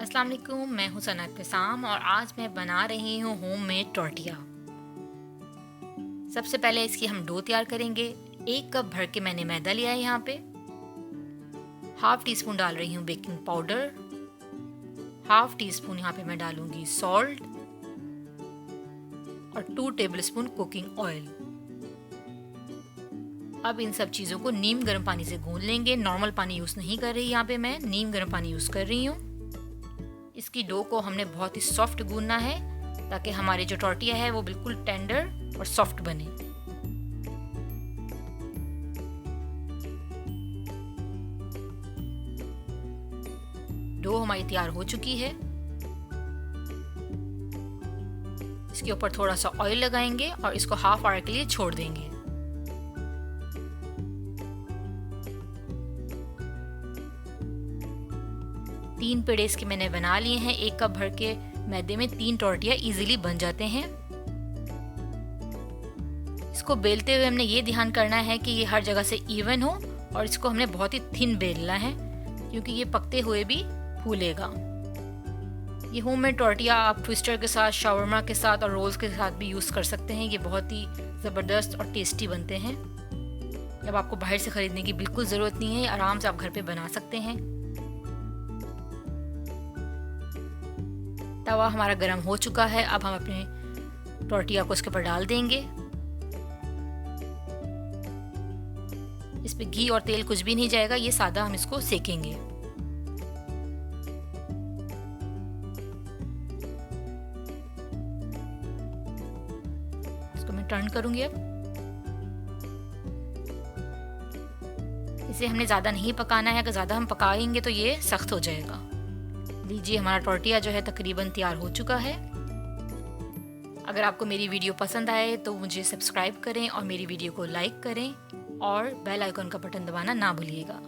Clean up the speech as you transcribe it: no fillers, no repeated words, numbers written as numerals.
अस्सलाम वालेकुम, मैं हूँ सना इब्तिसाम और आज मैं बना रही हूँ होममेड टॉर्टिया। सबसे पहले इसकी हम डो तैयार करेंगे। 1 कप भर के मैंने मैदा लिया है। यहाँ पे हाफ टी स्पून डाल रही हूँ baking powder, half tea spoon यहाँ पे मैं डालूंगी सॉल्ट और 2 टेबल स्पून कुकिंग ऑयल। अब इन सब चीज़ों को नीम गर्म पानी से गूंद लेंगे। नॉर्मल पानी यूज़ नहीं कर रही, यहाँ पे मैं नीम गर्म पानी यूज़ कर रही हूँ। इसकी डो को हमने बहुत ही सॉफ्ट गूंदना है ताकि हमारी जो टॉर्टिया है वो बिल्कुल टेंडर और सॉफ्ट बने। डो हमारी तैयार हो चुकी है। इसके ऊपर थोड़ा सा ऑयल लगाएंगे और इसको हाफ आवर के लिए छोड़ देंगे। तीन पेड़े इसके मैंने बना लिए हैं। 1 कप भर के मैदे में 3 टॉर्टिया इजीली बन जाते हैं। इसको बेलते हुए हमने ये ध्यान करना है कि ये हर जगह से इवन हो और इसको हमने बहुत ही थिन बेलना है क्योंकि ये पकते हुए भी फूलेगा। ये होममेड टॉर्टिया आप ट्विस्टर के साथ, शावरमा के साथ और रोल्स के साथ भी यूज़ कर सकते हैं। ये बहुत ही ज़बरदस्त और टेस्टी बनते हैं। अब आपको बाहर से ख़रीदने की बिल्कुल ज़रूरत नहीं है, आराम से आप घर पे बना सकते हैं। तवा हमारा गर्म हो चुका है। अब हम अपने टॉर्टिया को इसके ऊपर डाल देंगे। इस पे घी और तेल कुछ भी नहीं जाएगा, ये सादा हम इसको सेकेंगे। इसको मैं टर्न करूंगी। अब इसे हमने ज़्यादा नहीं पकाना है, अगर ज़्यादा हम पकाएंगे तो ये सख्त हो जाएगा। लीजिए, हमारा टॉर्टिया जो है तकरीबन तैयार हो चुका है। अगर आपको मेरी वीडियो पसंद आए तो मुझे सब्सक्राइब करें और मेरी वीडियो को लाइक करें और बेल आइकन का बटन दबाना ना भूलिएगा।